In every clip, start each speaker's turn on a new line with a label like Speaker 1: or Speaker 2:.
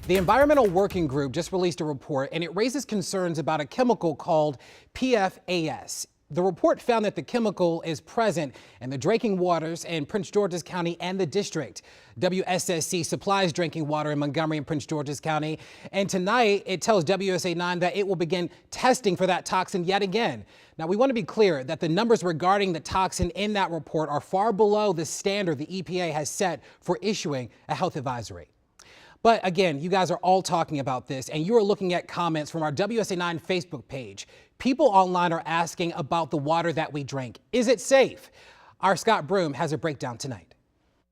Speaker 1: The Environmental Working Group just released a report, and it raises concerns about a chemical called PFAS. The report found that the chemical is present in the drinking waters in Prince George's County and the district. WSSC supplies drinking water in Montgomery and Prince George's County. And tonight, it tells WSA9 that it will begin testing for that toxin yet again. Now, we want to be clear that the numbers regarding the toxin in that report are far below the standard the EPA has set for issuing a health advisory. But again, you guys are all talking about this, and you are looking at comments from our WSA9 Facebook page. People online are asking about the water that we drink. Is it safe? Our Scott Broom has a breakdown tonight.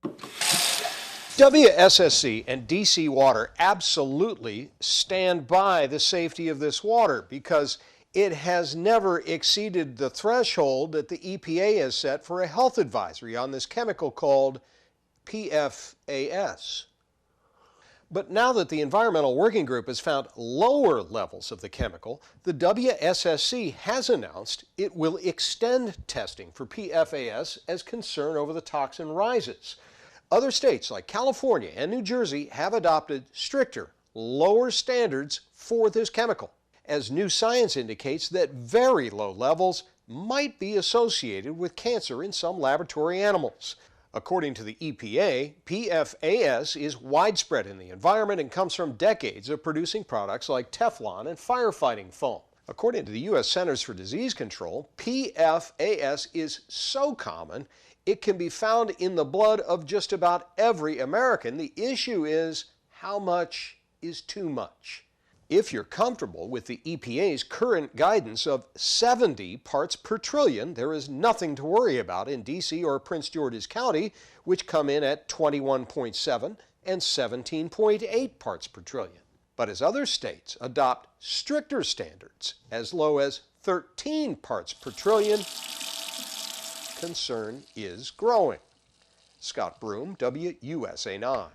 Speaker 2: WSSC and DC Water absolutely stand by the safety of this water because it has never exceeded the threshold that the EPA has set for a health advisory on this chemical called PFAS. But now that the Environmental Working Group has found lower levels of the chemical, the WSSC has announced it will extend testing for PFAS as concern over the toxin rises. Other states like California and New Jersey have adopted stricter, lower standards for this chemical, as new science indicates that very low levels might be associated with cancer in some laboratory animals. According to the EPA, PFAS is widespread in the environment and comes from decades of producing products like Teflon and firefighting foam. According to the U.S. Centers for Disease Control, PFAS is so common it can be found in the blood of just about every American. The issue is, how much is too much? If you're comfortable with the EPA's current guidance of 70 parts per trillion, there is nothing to worry about in DC or Prince George's County, which come in at 21.7 and 17.8 parts per trillion. But as other states adopt stricter standards, as low as 13 parts per trillion, concern is growing. Scott Broom, WUSA9.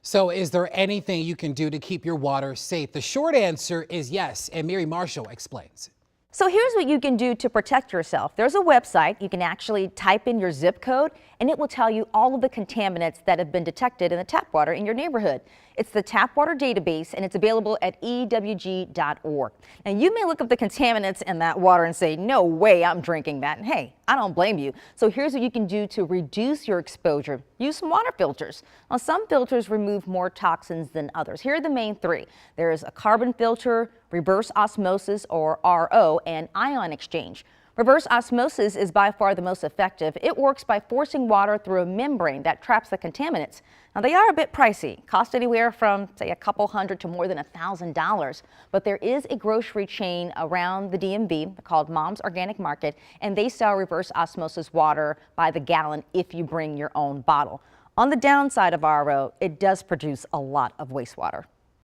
Speaker 1: So is there anything you can do to keep your water safe? The short answer is yes, and Mary Marshall explains.
Speaker 3: So here's what you can do to protect yourself. There's a website. You can actually type in your zip code and it will tell you all of the contaminants that have been detected in the tap water in your neighborhood. It's the tap water database and it's available at ewg.org. Now you may look up the contaminants in that water and say, no way I'm drinking that. And hey, I don't blame you. So here's what you can do to reduce your exposure. Use some water filters. Now some filters remove more toxins than others. Here are the main three. There's a carbon filter, reverse osmosis or RO, and ion exchange. Reverse osmosis is by far the most effective. It works by forcing water through a membrane that traps the contaminants. Now they are a bit pricey, cost anywhere from say a couple hundred to more than $1,000. But there is a grocery chain around the DMV called Mom's Organic Market, and they sell reverse osmosis water by the gallon if you bring your own bottle. On the downside of RO, it does produce a lot of wastewater.